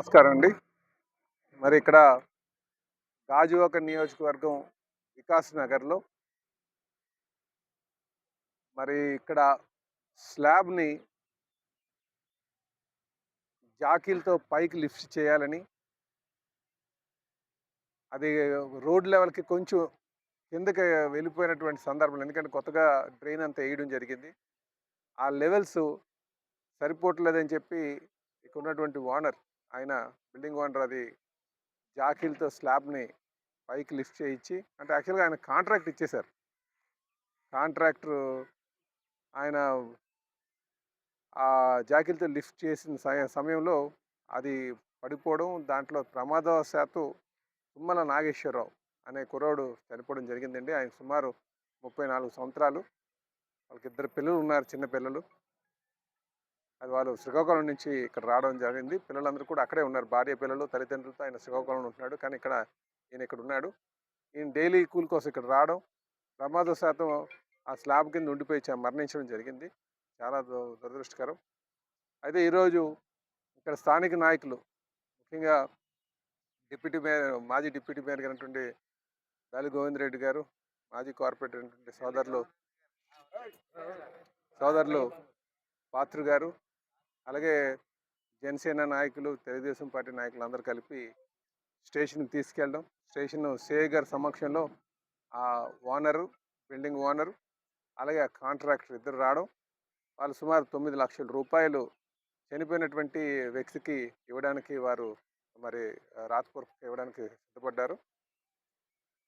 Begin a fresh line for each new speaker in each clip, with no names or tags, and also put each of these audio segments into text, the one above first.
నమస్కారం అండి. మరి ఇక్కడ గాజువాక నియోజకవర్గం వికాస్ నగర్‌లో మరి ఇక్కడ స్లాబ్‌ని జాకీలతో పైకి లిఫ్ట్ చేయాలని, అది రోడ్ లెవెల్‌కి కొంచెం కిందకి వెళ్ళిపోయినటువంటి సందర్భంలో, ఎందుకంటే కొత్తగా డ్రైన్ అంతా ఏయడం జరిగింది. ఆ లెవెల్స్ సరిపోవట్లేదని చెప్పి ఇక్కడ ఉన్నటువంటి ఓనర్, ఆయన బిల్డింగ్ ఓనర్ అది జాకీలతో స్లాబ్‌ని పైకి లిఫ్ట్ చేయించి, అంటే యాక్చువల్‌గా ఆయన కాంట్రాక్ట్ ఇచ్చేశారు. కాంట్రాక్టరు ఆయన ఆ జాకీలతో లిఫ్ట్ చేసిన సమయంలో అది పడిపోవడం, దాంట్లో ప్రమాదవశాత్తు తుమ్మల నాగేశ్వరరావు అనే కుర్రోడు చనిపోవడం జరిగిందండి. ఆయన సుమారు 34 సంవత్సరాలు. వాళ్ళకి ఇద్దరు పిల్లలు ఉన్నారు, చిన్న పిల్లలు. అది వాళ్ళు శ్రీకాకుళం నుంచి ఇక్కడ రావడం జరిగింది. పిల్లలందరూ కూడా అక్కడే ఉన్నారు, భార్య పిల్లలు తల్లిదండ్రులతో. ఆయన శ్రీకాకుళంలో ఉంటున్నాడు, కానీ ఈయన ఇక్కడ ఉన్నాడు. ఈయన డైలీ కూల్ కోసం ఇక్కడ రావడం, ప్రమాదవశాత్తు ఆ స్లాబ్ కింద ఉండిపోయి మరణించడం జరిగింది. చాలా దురదృష్టకరం. అయితే ఈరోజు ఇక్కడ స్థానిక నాయకులు, ముఖ్యంగా మాజీ డిప్యూటీ మేయర్ అయినటువంటి గాలి గోవిందరెడ్డి గారు, మాజీ కార్పొరేటర్ అయినటువంటి సోదరులు పాత్రు గారు, అలాగే జనసేన నాయకులు, తెలుగుదేశం పార్టీ నాయకులు అందరూ కలిపి స్టేషన్కి తీసుకెళ్ళడం, స్టేషన్ సిఐ గారి సమక్షంలో ఆ ఓనరు, బిల్డింగ్ ఓనరు, అలాగే ఆ కాంట్రాక్టర్ ఇద్దరు రావడం, వాళ్ళు సుమారు 9 లక్షల రూపాయలు చనిపోయినటువంటి వ్యక్తికి ఇవ్వడానికి వారు మరి రాతపూర్వకంగా ఇవ్వడానికి సిద్ధపడ్డారు.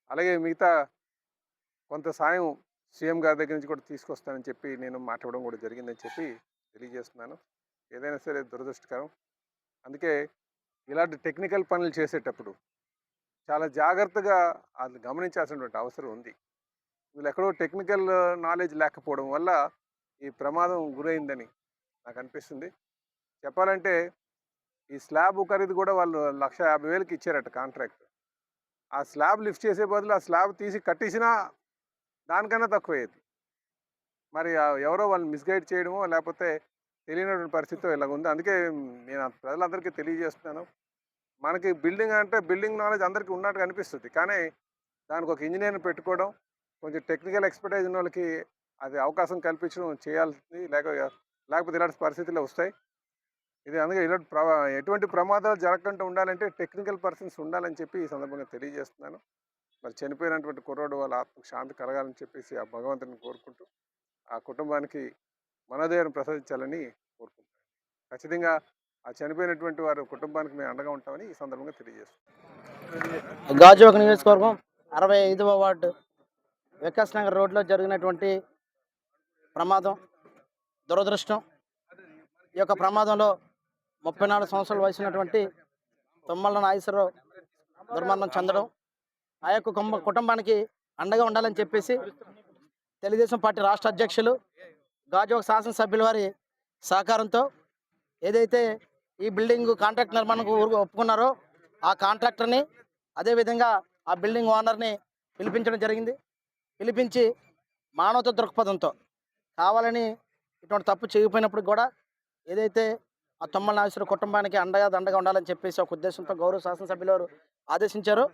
అలాగే మిగతా కొంత సాయం సీఎం గారి దగ్గర నుంచి కూడా తీసుకొస్తానని చెప్పి నేను మాట్లాడడం కూడా జరిగిందని చెప్పి తెలియజేస్తున్నాను. ఏదైనా సరే దురదృష్టకరం. అందుకే ఇలాంటి టెక్నికల్ పనులు చేసేటప్పుడు చాలా జాగ్రత్తగా అది గమనించాల్సినటువంటి అవసరం ఉంది. వీళ్ళు ఎక్కడో టెక్నికల్ నాలెడ్జ్ లేకపోవడం వల్ల ఈ ప్రమాదం గురైందని నాకు అనిపిస్తుంది. చెప్పాలంటే ఈ స్లాబ్ ఖరీదు కూడా వాళ్ళు 1,50,000కి ఇచ్చారట కాంట్రాక్ట్. ఆ స్లాబ్ లిఫ్ట్ చేసే బదులు ఆ స్లాబ్ తీసి కట్టేసినా దానికన్నా తక్కువయ్యేది. మరి ఎవరో వాళ్ళు మిస్గైడ్ చేయడమో, లేకపోతే తెలియనటువంటి పరిస్థితితో ఇలాగ ఉంది. అందుకే నేను ప్రజలందరికీ తెలియజేస్తున్నాను, మనకి బిల్డింగ్ అంటే బిల్డింగ్ నాలెడ్జ్ అందరికీ ఉన్నట్టుగా అనిపిస్తుంది, కానీ దానికి ఒక ఇంజనీర్ని పెట్టుకోవడం, కొంచెం టెక్నికల్ ఎక్స్పర్టైజ్ ఉన్న వాళ్ళకి అది అవకాశం కల్పించడం చేయాల్సింది. లేకపోతే ఇలాంటి పరిస్థితులు వస్తాయి. ఇది అందుకే ఇలాంటి ఎటువంటి ప్రమాదాలు జరగకుండా ఉండాలంటే టెక్నికల్ పర్సన్స్ ఉండాలని చెప్పి ఈ సందర్భంగా తెలియజేస్తున్నాను. మరి చనిపోయినటువంటి కుర్రోడు వాళ్ళ ఆత్మకు శాంతి కలగాలని చెప్పేసి ఆ భగవంతుని కోరుకుంటూ, ఆ కుటుంబానికి మనోధైర్యం ప్రసాదించాలని కోరుకుంటున్నాను. ఖచ్చితంగా ఆ చనిపోయినటువంటి వారి కుటుంబానికి మేము అండగా ఉంటామని ఈ సందర్భంగా తెలియజేస్తున్నాం.
గాజువాక నియోజకవర్గం 65వ వార్డు వికాస్ నగర్ రోడ్లో జరిగినటువంటి ప్రమాదం దురదృష్టం. ఈ యొక్క ప్రమాదంలో 34 సంవత్సరాల వయసు ఉన్నటువంటి తుమ్మల నాగేశ్వరరావు దుర్మరణం చెందడం, ఆ యొక్క కుటుంబానికి అండగా ఉండాలని చెప్పేసి తెలుగుదేశం పార్టీ రాష్ట్ర అధ్యక్షులు, గాజువాక శాసనసభ్యుల వారి సహకారంతో ఏదైతే ఈ బిల్డింగ్ కాంట్రాక్ట్ నిర్మాణంకు ఒప్పుకున్నారో ఆ కాంట్రాక్టర్ని, అదేవిధంగా ఆ బిల్డింగ్ ఓనర్ని పిలిపించడం జరిగింది. పిలిపించి మానవత దృక్పథంతో కావాలని ఇటువంటి తప్పు చేయకపోయినప్పుడు కూడా ఏదైతే ఆ తుమ్మల నాగేశ్వర కుటుంబానికి దండగా ఉండాలని చెప్పేసి ఒక ఉద్దేశంతో గౌరవ శాసనసభ్యులు వారు ఆదేశించారు.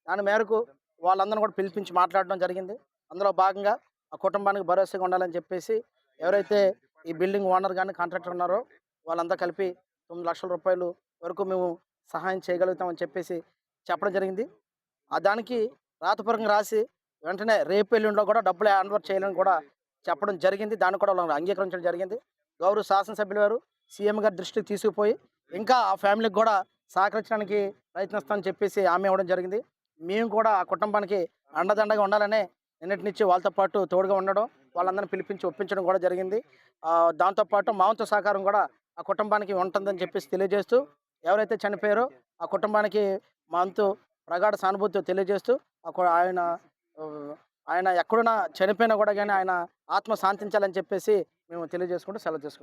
దాని మేరకు వాళ్ళందరినీ కూడా పిలిపించి మాట్లాడడం జరిగింది. అందులో భాగంగా ఆ కుటుంబానికి భరోసాగా ఉండాలని చెప్పేసి ఎవరైతే ఈ బిల్డింగ్ ఓనర్ కానీ కాంట్రాక్టర్ ఉన్నారో వాళ్ళంతా కలిపి 9 లక్షల రూపాయలు వరకు మేము సహాయం చేయగలుగుతామని చెప్పేసి చెప్పడం జరిగింది. దానికి రాతపూర్వకంగా రాసి వెంటనే రేపు ఎల్లుండిలో కూడా డబ్బులు హ్యాండ్ ఓవర్ చేయాలని కూడా చెప్పడం జరిగింది. దాన్ని కూడా వాళ్ళు అంగీకరించడం జరిగింది. గౌరవ శాసనసభ్యులు వారు సీఎం గారి దృష్టికి తీసుకుపోయి ఇంకా ఆ ఫ్యామిలీకి కూడా సహకరించడానికి ప్రయత్నిస్తామని చెప్పేసి హామీ ఇవ్వడం జరిగింది. మేము కూడా ఆ కుటుంబానికి అండదండగా ఉండాలనే నిన్నటి నుంచి వాళ్ళతో పాటు తోడుగా ఉండడం, వాళ్ళందరినీ పిలిపించి ఒప్పించడం కూడా జరిగింది. దాంతోపాటు మా వంతు సహకారం కూడా ఆ కుటుంబానికి ఉంటుందని చెప్పేసి తెలియజేస్తూ, ఎవరైతే చనిపోయారో ఆ కుటుంబానికి మా వంతు ప్రగాఢ సానుభూతి తెలియజేస్తూ, ఆయన ఎక్కడున్నా చనిపోయినా కూడా కానీ ఆయన ఆత్మ శాంతించాలని చెప్పేసి మేము తెలియజేసుకుంటూ సెలవు తీసుకుంటాం.